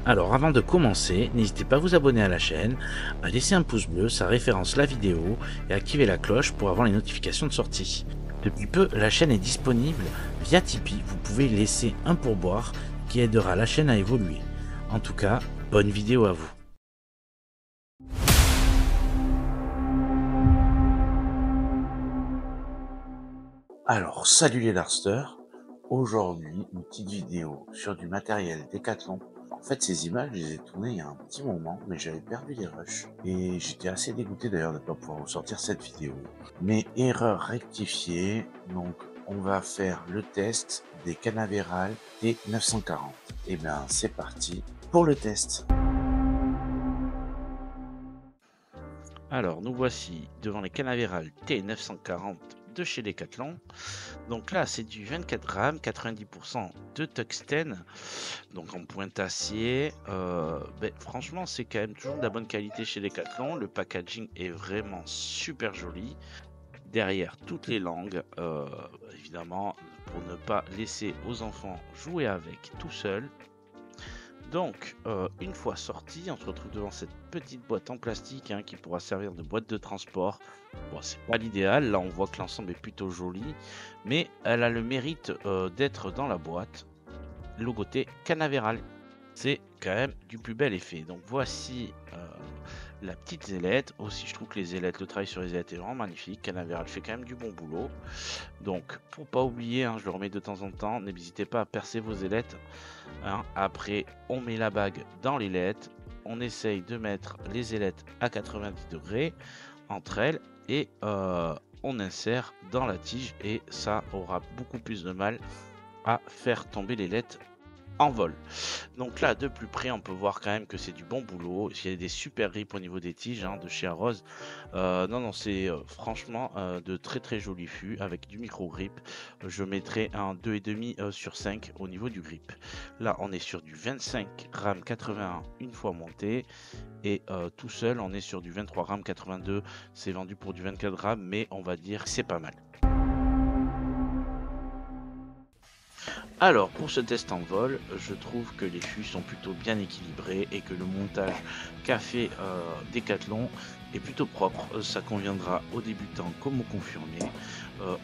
Alors avant de commencer, n'hésitez pas à vous abonner à la chaîne, à laisser un pouce bleu, ça référence la vidéo, et à activer la cloche pour avoir les notifications de sortie. Depuis peu, la chaîne est disponible via Tipeee, vous pouvez laisser un pourboire qui aidera la chaîne à évoluer. En tout cas, bonne vidéo à vous. Alors, salut les Darsters, aujourd'hui une petite vidéo sur du matériel Decathlon. En fait, ces images, je les ai tournées il y a un petit moment, mais j'avais perdu les rushs. Et j'étais assez dégoûté d'ailleurs de ne pas pouvoir vous sortir cette vidéo. Mais erreur rectifiée, donc on va faire le test des Canaveral T940. Et bien, c'est parti pour le test. Alors, nous voici devant les Canaveral T940 de chez Decathlon. Donc là, c'est du 24 grammes, 90% de tungstène, donc en pointe acier. Franchement, c'est quand même toujours de la bonne qualité chez Decathlon. Le packaging est vraiment super joli. Derrière toutes les langues, évidemment, pour ne pas laisser aux enfants jouer avec tout seuls. Donc, une fois sorti, on se retrouve devant cette petite boîte en plastique qui pourra servir de boîte de transport. Bon, c'est pas l'idéal, là on voit que l'ensemble est plutôt joli, mais elle a le mérite d'être dans la boîte, logoté Canaveral. C'est quand même du plus bel effet. Donc voici la petite zélette. Aussi, je trouve que les ailettes, le travail sur les ailettes est vraiment magnifique. Canaveral fait quand même du bon boulot. Donc, pour pas oublier, je le remets de temps en temps, n'hésitez pas à percer vos ailettes. Après, on met la bague dans l'ailette. On essaye de mettre les ailettes à 90 degrés entre elles et on insère dans la tige et ça aura beaucoup plus de mal à faire tomber l'ailette en vol. Donc là, de plus près, on peut voir quand même que c'est du bon boulot. Il y a des super grips au niveau des tiges de chez Arose. Non, c'est franchement de très très jolis fûts avec du micro grip. Je mettrai un 2,5 sur 5 au niveau du grip. Là, on est sur du 25 grammes 81 une fois monté. Et tout seul, on est sur du 23 grammes 82. C'est vendu pour du 24 grammes, mais on va dire que c'est pas mal. Alors, pour ce test en vol, je trouve que les fûts sont plutôt bien équilibrés et que le montage qu'a fait Decathlon est plutôt propre. Ça conviendra aux débutants comme aux confirmés.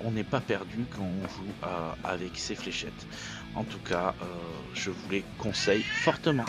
On n'est pas perdu quand on joue avec ces fléchettes. En tout cas, je vous les conseille fortement.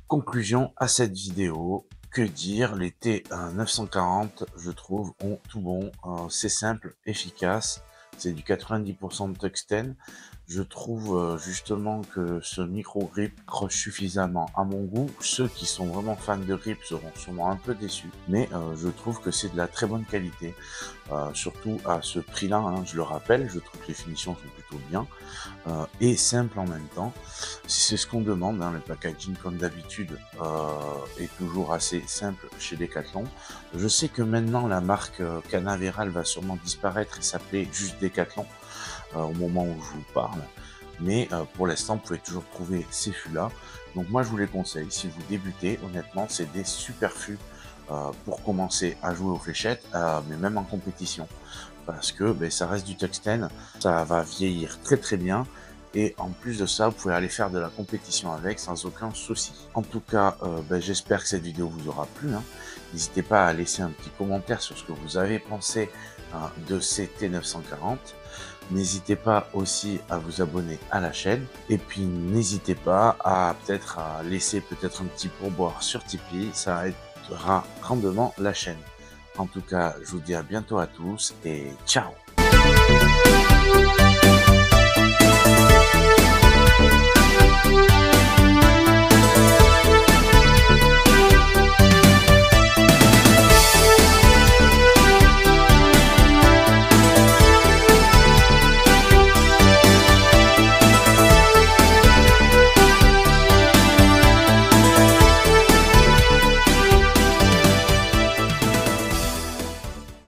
Conclusion à cette vidéo, que dire, les T940 je trouve ont tout bon, c'est simple, efficace, c'est du 90% de tungstène. Je trouve justement que ce micro grip croche suffisamment à mon goût. Ceux qui sont vraiment fans de grip seront sûrement un peu déçus, mais je trouve que c'est de la très bonne qualité, surtout à ce prix-là, je le rappelle. Je trouve que les finitions sont plutôt bien et simple en même temps. C'est ce qu'on demande, le packaging comme d'habitude est toujours assez simple chez Decathlon. Je sais que maintenant la marque Canaveral va sûrement disparaître et s'appeler juste Decathlon au moment où je vous parle, mais pour l'instant vous pouvez toujours trouver ces fûts là. Donc moi je vous les conseille, si vous débutez, honnêtement c'est des super fûts pour commencer à jouer aux fléchettes, mais même en compétition, parce que ça reste du tungstène, ça va vieillir très très bien. Et en plus de ça, vous pouvez aller faire de la compétition avec sans aucun souci. En tout cas, j'espère que cette vidéo vous aura plu. N'hésitez pas à laisser un petit commentaire sur ce que vous avez pensé de ces T940. N'hésitez pas aussi à vous abonner à la chaîne. Et puis n'hésitez pas à laisser un petit pourboire sur Tipeee. Ça aidera grandement la chaîne. En tout cas, je vous dis à bientôt à tous et ciao!